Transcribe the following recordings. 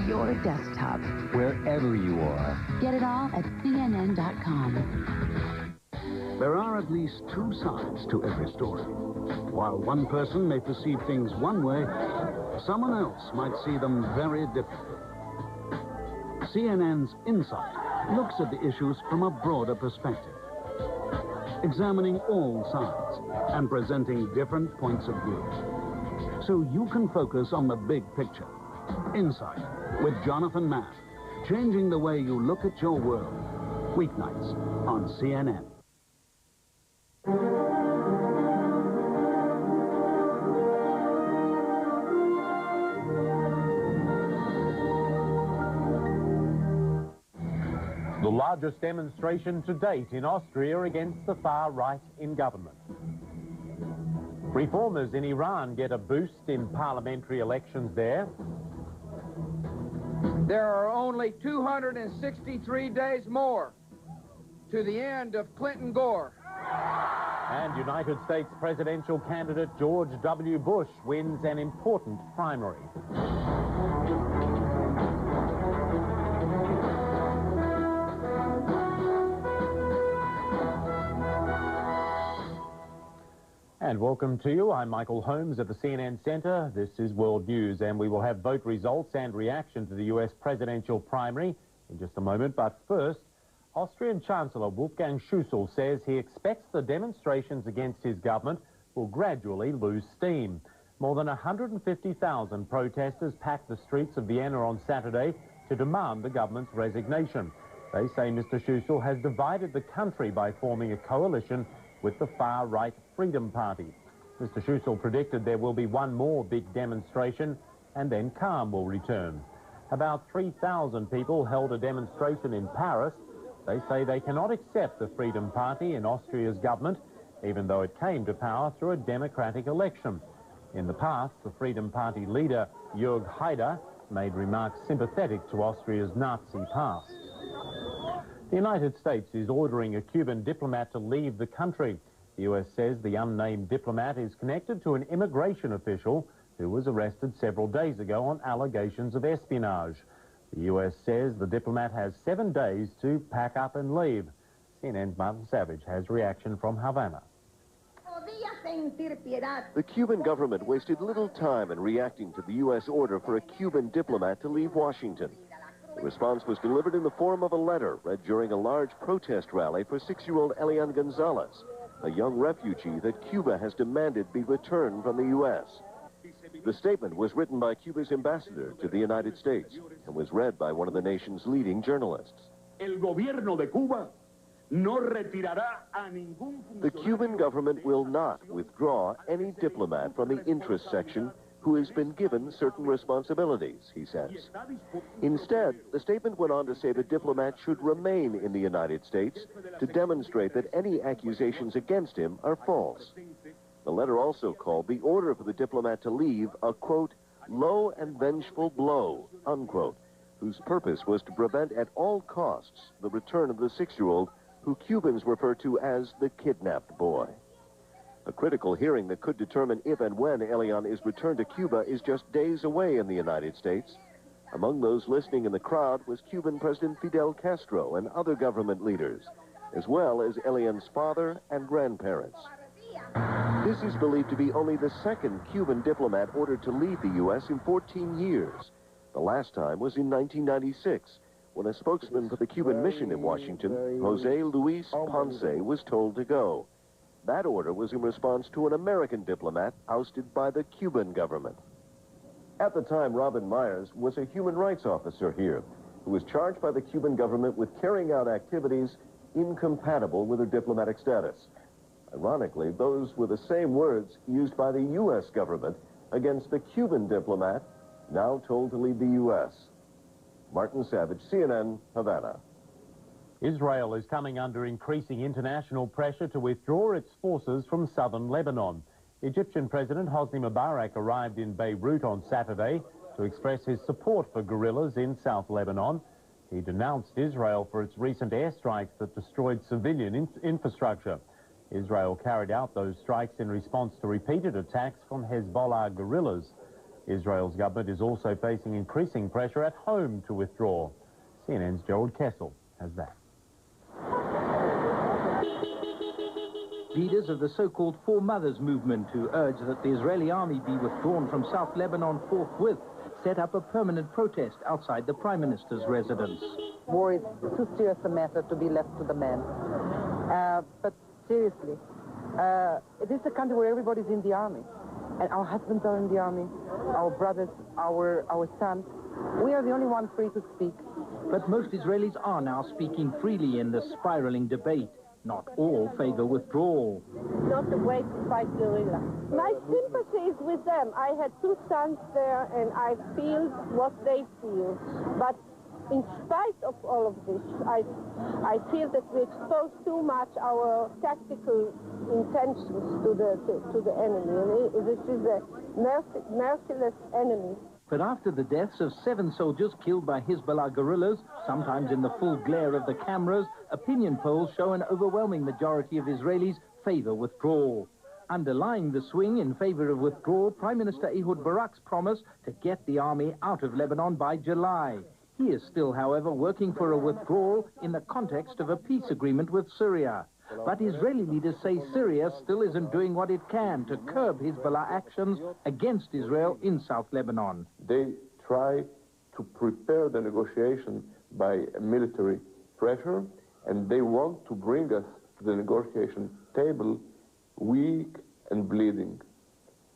your desktop. Wherever you are. Get it all at CNN.com. There are at least two sides to every story. While one person may perceive things one way, someone else might see them very differently. CNN's Insight looks at the issues from a broader perspective, examining all sides and presenting different points of view. So you can focus on the big picture. Insight with Jonathan Mann, changing the way you look at your world. Weeknights on CNN. The largest demonstration to date in Austria against the far right in government. Reformers in Iran get a boost in parliamentary elections there. There are only 263 days more to the end of Clinton-Gore. And United States presidential candidate George W. Bush wins an important primary. And welcome to you. I'm Michael Holmes at the CNN Center. This is World News, and we will have vote results and reaction to the US presidential primary in just a moment. But first, Austrian Chancellor Wolfgang Schüssel says he expects the demonstrations against his government will gradually lose steam. More than 150,000 protesters packed the streets of Vienna on Saturday to demand the government's resignation. They say Mr. Schüssel has divided the country by forming a coalition with the far-right Freedom Party. Mr. Schüssel predicted there will be one more big demonstration and then calm will return. About 3,000 people held a demonstration in Paris. They say they cannot accept the Freedom Party in Austria's government, even though it came to power through a democratic election. In the past, the Freedom Party leader, Jörg Haider, made remarks sympathetic to Austria's Nazi past. The United States is ordering a Cuban diplomat to leave the country. The US says the unnamed diplomat is connected to an immigration official who was arrested several days ago on allegations of espionage. The US says the diplomat has 7 days to pack up and leave. CNN's Martin Savage has reaction from Havana. The Cuban government wasted little time in reacting to the U.S. order for a Cuban diplomat to leave Washington. The response was delivered in the form of a letter read during a large protest rally for 6-year-old Elian Gonzalez, a young refugee that Cuba has demanded be returned from the U.S. The statement was written by Cuba's ambassador to the United States and was read by one of the nation's leading journalists. The Cuban government will not withdraw any diplomat from the interest section who has been given certain responsibilities, he says. Instead, the statement went on to say the diplomat should remain in the United States to demonstrate that any accusations against him are false. The letter also called the order for the diplomat to leave a, quote, low and vengeful blow, unquote, whose purpose was to prevent at all costs the return of the 6-year-old who Cubans refer to as the kidnapped boy. A critical hearing that could determine if and when Elian is returned to Cuba is just days away in the United States. Among those listening in the crowd was Cuban President Fidel Castro and other government leaders, as well as Elian's father and grandparents. This is believed to be only the second Cuban diplomat ordered to leave the U.S. in 14 years. The last time was in 1996, when a spokesman for the Cuban mission in Washington, Jose Luis Ponce, was told to go. That order was in response to an American diplomat ousted by the Cuban government. At the time, Robin Myers was a human rights officer here, who was charged by the Cuban government with carrying out activities incompatible with her diplomatic status. Ironically, those were the same words used by the U.S. government against the Cuban diplomat, now told to leave the U.S. Martin Savage, CNN, Havana. Israel is coming under increasing international pressure to withdraw its forces from southern Lebanon. Egyptian President Hosni Mubarak arrived in Beirut on Saturday to express his support for guerrillas in South Lebanon. He denounced Israel for its recent airstrikes that destroyed civilian infrastructure. Israel carried out those strikes in response to repeated attacks from Hezbollah guerrillas. Israel's government is also facing increasing pressure at home to withdraw. CNN's Gerald Kessel has that. Leaders of the so-called Four Mothers movement, who urge that the Israeli army be withdrawn from South Lebanon forthwith, set up a permanent protest outside the Prime Minister's residence. War is too serious a matter to be left to the men. But seriously, it is a country where everybody's in the army. And our husbands are in the army, our brothers, our sons. We are the only ones free to speak. But most Israelis are now speaking freely in the spiraling debate. Not all favor withdrawal. Not the way to fight guerrilla. My sympathy is with them. I had two sons there, and I feel what they feel. But in spite of all of this, I feel that we expose too much our tactical intentions to the enemy. And this is a merciless enemy. But after the deaths of 7 soldiers killed by Hezbollah guerrillas, sometimes in the full glare of the cameras, opinion polls show an overwhelming majority of Israelis favor withdrawal. Underlying the swing in favor of withdrawal, Prime Minister Ehud Barak's promise to get the army out of Lebanon by July. He is still, however, working for a withdrawal in the context of a peace agreement with Syria. But Israeli leaders say Syria still isn't doing what it can to curb Hezbollah actions against Israel in South Lebanon. They try to prepare the negotiation by military pressure, and they want to bring us to the negotiation table weak and bleeding.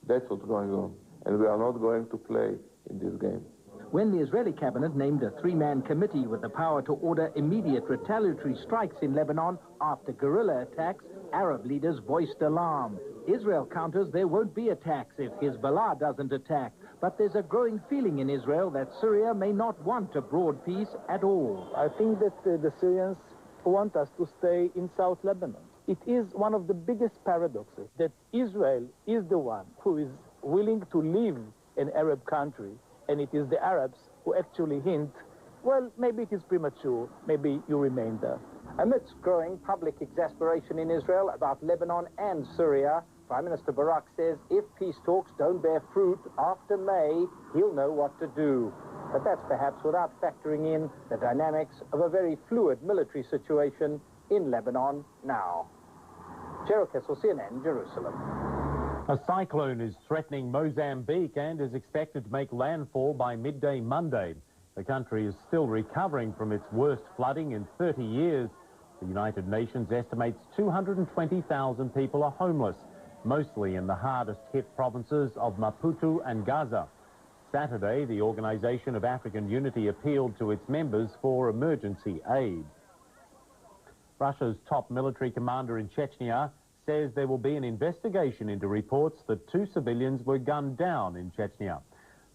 That's what's going on, and we are not going to play in this game. When the Israeli cabinet named a 3-man committee with the power to order immediate retaliatory strikes in Lebanon after guerrilla attacks, Arab leaders voiced alarm. Israel counters there won't be attacks if Hezbollah doesn't attack. But there's a growing feeling in Israel that Syria may not want a broad peace at all. I think that the Syrians want us to stay in South Lebanon. It is one of the biggest paradoxes that Israel is the one who is willing to leave an Arab country, and it is the Arabs who actually hint, well, maybe it is premature, maybe you remain there. Amidst growing public exasperation in Israel about Lebanon and Syria, Prime Minister Barak says if peace talks don't bear fruit after May, he'll know what to do. But that's perhaps without factoring in the dynamics of a very fluid military situation in Lebanon now. Gerald Kessel, CNN, Jerusalem. A cyclone is threatening Mozambique and is expected to make landfall by midday Monday. The country is still recovering from its worst flooding in 30 years. The United Nations estimates 220,000 people are homeless, mostly in the hardest hit provinces of Maputo and Gaza. Saturday, the Organization of African Unity appealed to its members for emergency aid. Russia's top military commander in Chechnya says there will be an investigation into reports that 2 civilians were gunned down in Chechnya.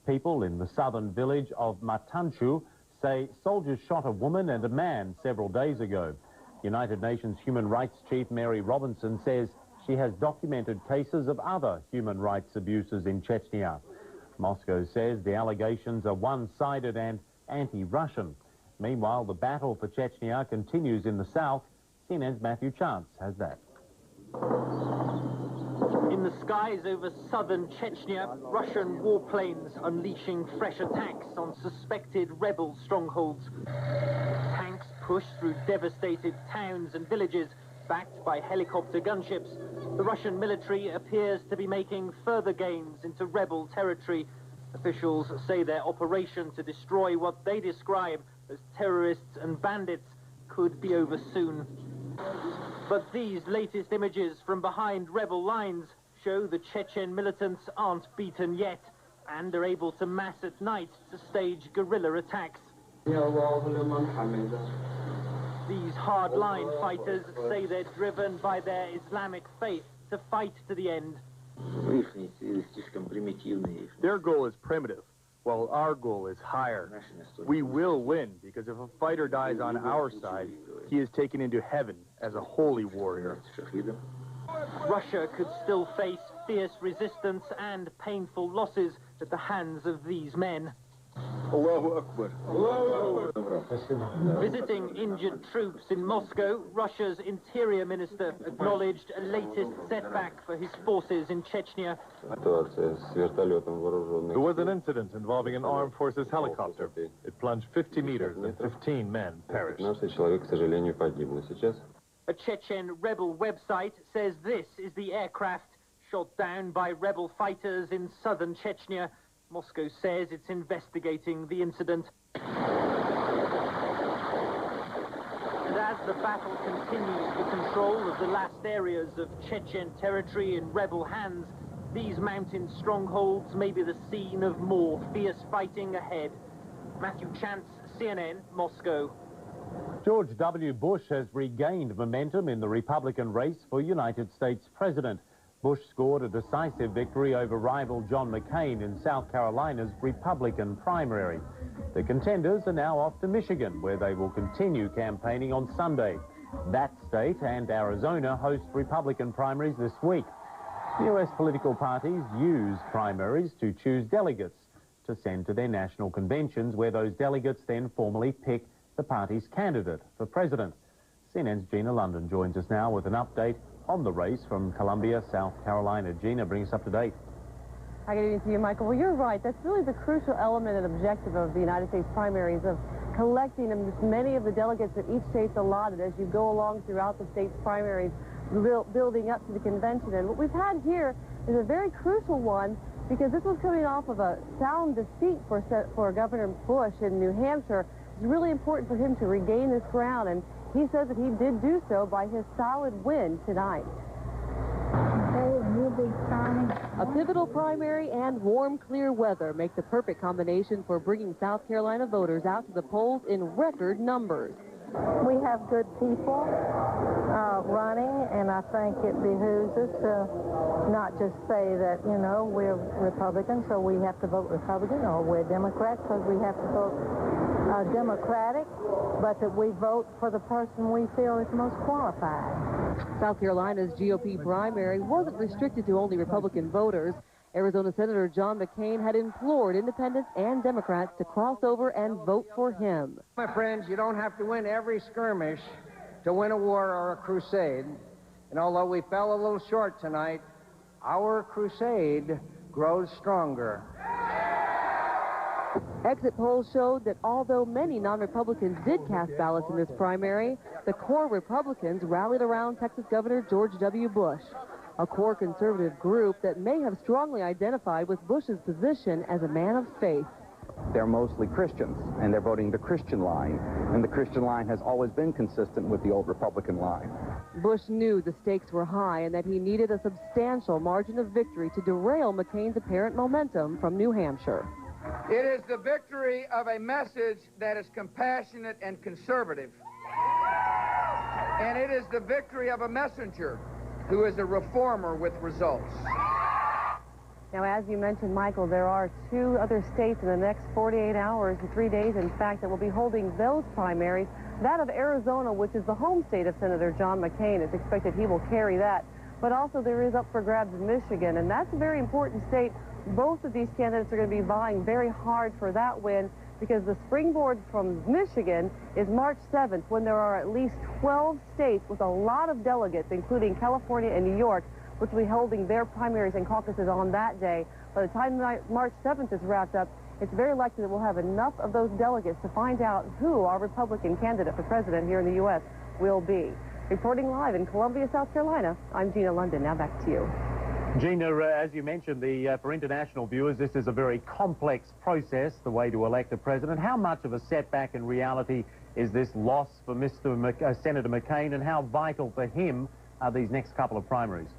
People in the southern village of Matanchu say soldiers shot a woman and a man several days ago. United Nations Human Rights Chief Mary Robinson says she has documented cases of other human rights abuses in Chechnya. Moscow says the allegations are one-sided and anti-Russian. Meanwhile, the battle for Chechnya continues in the south. CNN's Matthew Chance has that. In the skies over southern Chechnya, Russian warplanes unleashing fresh attacks on suspected rebel strongholds. Tanks push through devastated towns and villages, backed by helicopter gunships. The Russian military appears to be making further gains into rebel territory. Officials say their operation to destroy what they describe as terrorists and bandits could be over soon. But these latest images from behind rebel lines show the Chechen militants aren't beaten yet and are able to mass at night to stage guerrilla attacks. These hardline fighters say they're driven by their Islamic faith to fight to the end. Their goal is primitive, while our goal is higher. We will win, because if a fighter dies on our side, he is taken into heaven as a holy warrior. Russia could still face fierce resistance and painful losses at the hands of these men. Allahu Akbar. Allahu Akbar. Visiting injured troops in Moscow, Russia's interior minister acknowledged a latest setback for his forces in Chechnya. There was an incident involving an armed forces helicopter. It plunged 50 meters and 15 men perished. A Chechen rebel website says this is the aircraft shot down by rebel fighters in southern Chechnya. Moscow says it's investigating the incident. And as the battle continues for control of the last areas of Chechen territory in rebel hands, these mountain strongholds may be the scene of more fierce fighting ahead. Matthew Chance, CNN, Moscow. George W. Bush has regained momentum in the Republican race for United States President. Bush scored a decisive victory over rival John McCain in South Carolina's Republican primary. The contenders are now off to Michigan, where they will continue campaigning on Sunday. That state and Arizona host Republican primaries this week. U.S. political parties use primaries to choose delegates to send to their national conventions, where those delegates then formally pick the party's candidate for president. CNN's Gina London joins us now with an update on the race from Columbia, South Carolina. Gina, bring us up to date. Hi, good evening to you, Michael. Well, you're right. That's really the crucial element and objective of the United States primaries, of collecting as many of the delegates that each state's allotted as you go along throughout the state's primaries, building up to the convention. And what we've had here is a very crucial one, because this was coming off of a sound defeat for Governor Bush in New Hampshire. It's really important for him to regain this ground, and he says that he did do so by his solid win tonight. A pivotal primary and warm, clear weather make the perfect combination for bringing South Carolina voters out to the polls in record numbers. We have good people running, and I think it behooves us to not just say that, you know, we're Republicans, so we have to vote Republican, or we're Democrats, because we have to vote Democratic, but that we vote for the person we feel is most qualified. South Carolina's GOP primary wasn't restricted to only Republican voters. Arizona Senator John McCain had implored independents and Democrats to cross over and vote for him. My friends, you don't have to win every skirmish to win a war or a crusade. And although we fell a little short tonight, our crusade grows stronger. Exit polls showed that although many non-Republicans did cast ballots in this primary, the core Republicans rallied around Texas Governor George W. Bush, a core conservative group that may have strongly identified with Bush's position as a man of faith. They're mostly Christians, and they're voting the Christian line, and the Christian line has always been consistent with the old Republican line. Bush knew the stakes were high and that he needed a substantial margin of victory to derail McCain's apparent momentum from New Hampshire. It is the victory of a message that is compassionate and conservative. And it is the victory of a messenger who is a reformer with results. Now, as you mentioned, Michael, there are 2 other states in the next 48 hours, 3 days, in fact, that will be holding those primaries. That of Arizona, which is the home state of Senator John McCain, it's expected he will carry that. But also there is up for grabs Michigan, and that's a very important state. Both of these candidates are going to be vying very hard for that win, because the springboard from Michigan is March 7th, when there are at least 12 states with a lot of delegates, including California and New York, which will be holding their primaries and caucuses on that day. By the time March 7th is wrapped up, it's very likely that we'll have enough of those delegates to find out who our Republican candidate for president here in the U.S. will be. Reporting live in Columbia, South Carolina, I'm Gina London. Now back to you. Gina, as you mentioned, for international viewers, this is a very complex process, the way to elect a president. How much of a setback in reality is this loss for Senator McCain, and how vital for him are these next couple of primaries?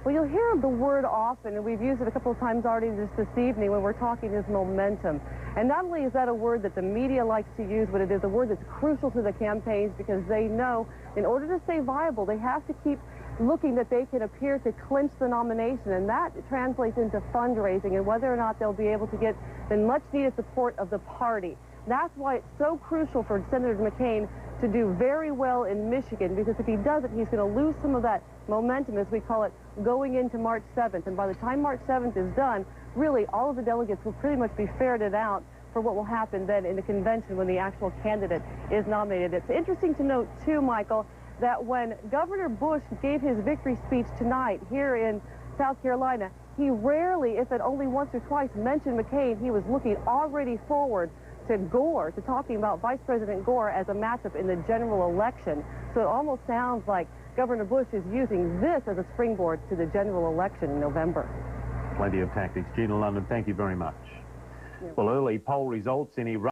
Well, you'll hear the word often, and we've used it a couple of times already just this evening when we're talking is momentum. And not only is that a word that the media likes to use, but it is a word that's crucial to the campaigns, because they know in order to stay viable, they have to keep looking that they can appear to clinch the nomination, and that translates into fundraising and whether or not they'll be able to get the much-needed support of the party. That's why it's so crucial for Senator McCain to do very well in Michigan, because if he doesn't, he's going to lose some of that momentum, as we call it, going into March 7th. And by the time March 7th is done, really all of the delegates will pretty much be ferreted out for what will happen then in the convention when the actual candidate is nominated. It's interesting to note, too, Michael, that when Governor Bush gave his victory speech tonight here in South Carolina, he rarely, if at only once or twice, mentioned McCain. He was looking already forward to Gore, to talking about Vice President Gore as a matchup in the general election. So it almost sounds like Governor Bush is using this as a springboard to the general election in November. Plenty of tactics. Gina London, thank you very much. Well, early poll results in Iraq.